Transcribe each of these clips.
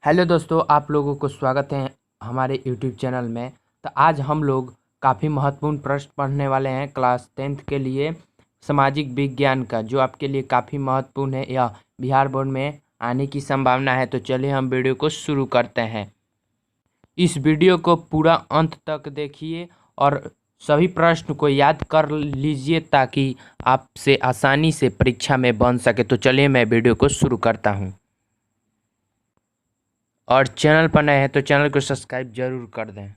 Hello दोस्तों, आप लोगों को स्वागत है हमारे यूट्यूब चैनल में। तो आज हम लोग काफ़ी महत्वपूर्ण प्रश्न पढ़ने वाले हैं क्लास 10th के लिए सामाजिक विज्ञान का, जो आपके लिए काफ़ी महत्वपूर्ण है या बिहार बोर्ड में आने की संभावना है। तो चलिए हम वीडियो को शुरू करते हैं। इस वीडियो को पूरा अंत तक देखिए और सभी प्रश्न को याद कर लीजिए ताकि आपसे आसानी से परीक्षा में बन सके। तो चलिए मैं वीडियो को शुरू करता हूँ। और चैनल पर नए हैं तो चैनल को सब्सक्राइब जरूर कर दें।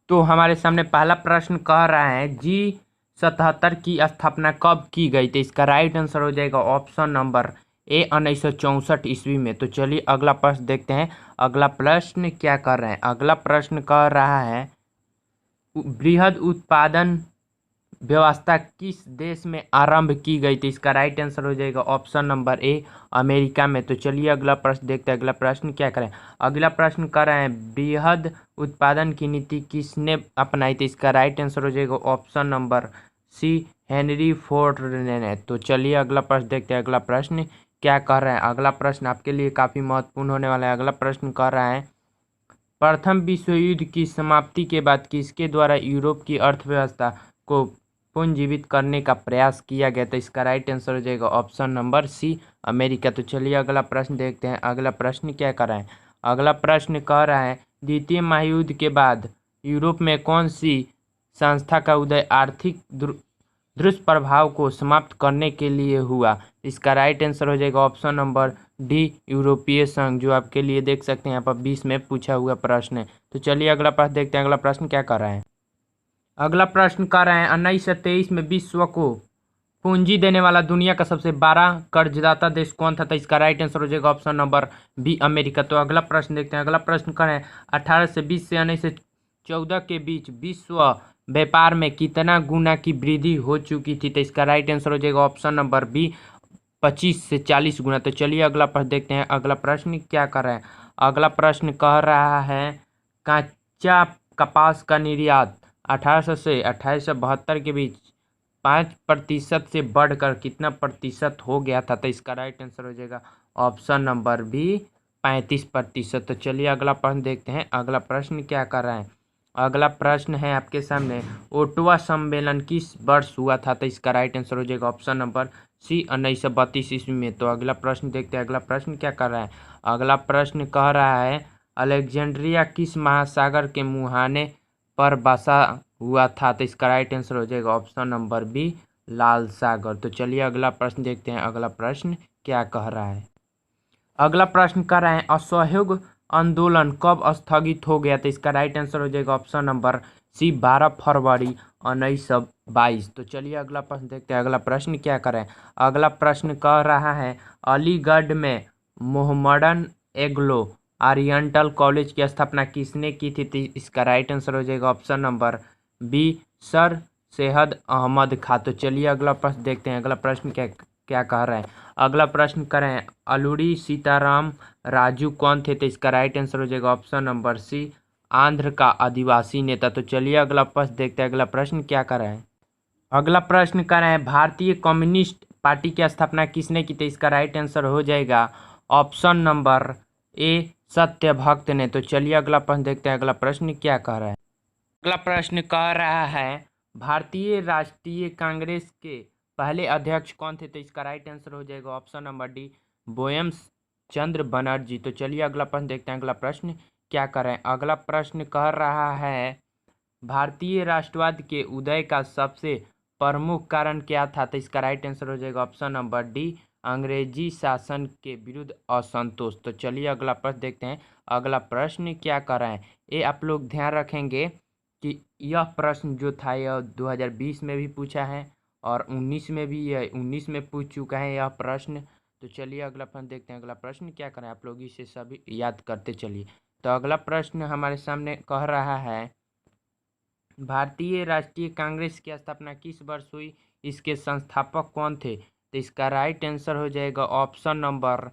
तो हमारे सामने पहला प्रश्न कह रहा है G77 की स्थापना कब की गई। तो इसका राइट आंसर हो जाएगा ऑप्शन नंबर ए 1964 ईस्वी में। तो चलिए अगला प्रश्न देखते हैं। अगला प्रश्न क्या कर रहे हैं। अगला प्रश्न कह रहा है बृहद उत्पादन व्यवस्था किस देश में आरंभ की गई थी। इसका राइट आंसर हो जाएगा ऑप्शन नंबर ए अमेरिका में। तो चलिए अगला प्रश्न देखते हैं। अगला प्रश्न क्या करें। अगला प्रश्न कर रहे हैं बृहद उत्पादन की नीति किसने अपनाई थी। इसका राइट आंसर हो जाएगा option number C Henry Ford ने। तो चलिए अगला प्रश्न देखते हैं। अगला प्रश्न क्या कर रहे हैं। अगला प्रश्न आपके लिए काफ़ी महत्वपूर्ण होने वाला है। अगला प्रश्न कर रहा है प्रथम विश्व युद्ध की समाप्ति के बाद किसके द्वारा यूरोप की अर्थव्यवस्था को पुनर्जीवित करने का प्रयास किया गया। तो इसका राइट आंसर हो जाएगा ऑप्शन नंबर सी अमेरिका। तो चलिए अगला प्रश्न देखते हैं। अगला प्रश्न क्या कर रहा है। अगला प्रश्न कह रहा है द्वितीय महायुद्ध के बाद यूरोप में कौन सी संस्था का उदय आर्थिक दुष्प्रभाव को समाप्त करने के लिए हुआ। इसका राइट आंसर हो जाएगा ऑप्शन नंबर डी यूरोपीय संघ, जो आपके लिए देख सकते हैं यहाँ पर 20 में पूछा हुआ प्रश्न है। तो चलिए अगला प्रश्न देखते हैं। अगला प्रश्न क्या कर रहा है। अगला प्रश्न कर रहे हैं 1923 में विश्व को पूंजी देने वाला दुनिया का सबसे बड़ा कर्जदाता देश कौन था। तो इसका राइट आंसर हो जाएगा ऑप्शन नंबर बी अमेरिका। तो अगला प्रश्न देखते हैं। अगला प्रश्न कर रहे हैं 1820 से 1914 के बीच विश्व व्यापार में कितना गुना की वृद्धि हो चुकी थी। तो इसका राइट आंसर हो जाएगा ऑप्शन नंबर बी 25 से 40 गुना। तो चलिए अगला प्रश्न देखते हैं। अगला प्रश्न क्या कर रहे हैं। अगला प्रश्न कह रहा है कच्चा कपास का निर्यात 1800 से 1872 के बीच 5% से बढ़कर कितना प्रतिशत हो गया था। तो इसका राइट आंसर हो जाएगा ऑप्शन नंबर बी 35%। तो चलिए अगला प्रश्न देखते हैं। अगला प्रश्न क्या कर रहा है। अगला प्रश्न है आपके सामने ओटावा सम्मेलन किस वर्ष हुआ था। तो इसका राइट आंसर हो जाएगा ऑप्शन नंबर सी 1932 ईस्वी में। तो अगला प्रश्न देखते हैं। अगला प्रश्न क्या कर रहा है। अगला प्रश्न कह रहा है अलेक्जेंड्रिया किस महासागर के मुहाने पर बसा हुआ था। तो इसका राइट आंसर हो जाएगा ऑप्शन नंबर बी लाल सागर। तो चलिए अगला प्रश्न देखते हैं। अगला प्रश्न क्या कह रहा है। अगला प्रश्न कर रहे हैं असहयोग आंदोलन कब स्थगित हो गया। तो इसका राइट आंसर हो जाएगा ऑप्शन नंबर सी 12 फरवरी 1922। तो चलिए अगला प्रश्न देखते हैं। अगला प्रश्न क्या करें। अगला प्रश्न कह रहा है अलीगढ़ में मोहम्मडन एग्लो ओरिएंटल कॉलेज की स्थापना किसने की थी। तो इसका राइट आंसर हो जाएगा option number B sir Syed Ahmad Khan. तो चलिए अगला प्रश्न देखते हैं। अगला प्रश्न क्या क्या कह रहा है। अगला प्रश्न करें अलूरी सीताराम राजू कौन थे। तो इसका राइट आंसर हो जाएगा ऑप्शन नंबर सी आंध्र का आदिवासी नेता। तो चलिए अगला प्रश्न देखते हैं। अगला प्रश्न क्या कर रहे हैं। अगला प्रश्न कर रहे हैं भारतीय कम्युनिस्ट पार्टी की स्थापना किसने की। तो इसका राइट आंसर हो जाएगा ऑप्शन नंबर ए सत्यभक्त ने। तो चलिए अगला प्रश्न देखते हैं। अगला प्रश्न क्या कह रहा है। अगला प्रश्न कह रहा है भारतीय राष्ट्रीय कांग्रेस के पहले अध्यक्ष कौन थे। तो इसका राइट आंसर हो जाएगा ऑप्शन नंबर डी बोयम चंद्र बनर्जी। तो चलिए अगला प्रश्न देखते हैं। अगला प्रश्न क्या कर रहे हैं। अगला प्रश्न कह रहा है भारतीय राष्ट्रवाद के उदय का सबसे प्रमुख कारण क्या था। तो इसका राइट आंसर हो जाएगा ऑप्शन नंबर डी अंग्रेजी शासन के विरुद्ध असंतोष। तो चलिए अगला प्रश्न देखते हैं। अगला प्रश्न क्या कर रहे हैं। ये आप लोग ध्यान रखेंगे कि यह प्रश्न जो था यह 2020 में भी पूछा है और 19 में भी, यह 19 में पूछ चुका है यह प्रश्न। तो चलिए अगला प्रश्न देखते हैं। अगला प्रश्न क्या करें। आप लोग इसे सभी याद करते चलिए। तो अगला प्रश्न हमारे सामने कह रहा है भारतीय राष्ट्रीय कांग्रेस की स्थापना किस वर्ष हुई, इसके संस्थापक कौन थे। तो इसका राइट आंसर हो जाएगा ऑप्शन नंबर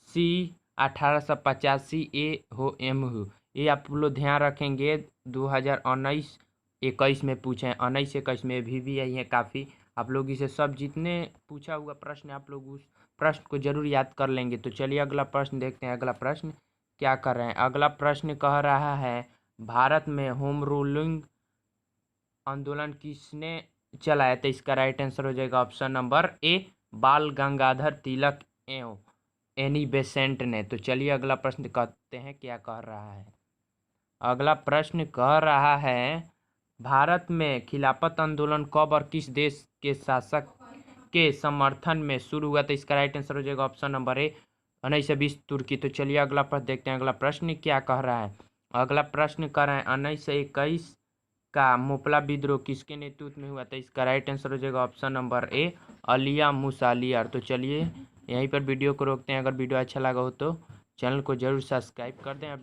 सी 1885 ए हो एम हो। ये आप लोग ध्यान रखेंगे 2019-21 में पूछे हैं, 19-21 में भी आई है काफ़ी। आप लोग इसे सब जितने पूछा हुआ प्रश्न आप लोग उस प्रश्न को जरूर याद कर लेंगे। तो चलिए अगला प्रश्न देखते हैं। अगला प्रश्न क्या कर रहे हैं। अगला प्रश्न कह रहा है भारत में होम रूलिंग आंदोलन किसने चलाया? तो इसका राइट आंसर हो जाएगा ऑप्शन नंबर ए, बाल गंगाधर तिलक एवं एनी बेसेंट ने। तो चलिए अगला प्रश्न कहते हैं क्या कह रहा है। अगला प्रश्न कह रहा है भारत में खिलाफत आंदोलन कब और किस देश के शासक के समर्थन में शुरू हुआ? तो इसका राइट आंसर हो जाएगा ऑप्शन नंबर ए, 1920 तुर्की। तो चलिए अगला प्रश्न देखते हैं। अगला प्रश्न क्या कह रहा है। अगला प्रश्न कह रहे हैं 1921 का मुपला विद्रोह किसके नेतृत्व में हुआ? तो इसका राइट आंसर हो जाएगा ऑप्शन नंबर ए, अलिया मुसालियार। तो चलिए यहीं पर वीडियो को रोकते हैं। अगर वीडियो अच्छा लगा हो तो चैनल को जरूर सब्सक्राइब कर दें।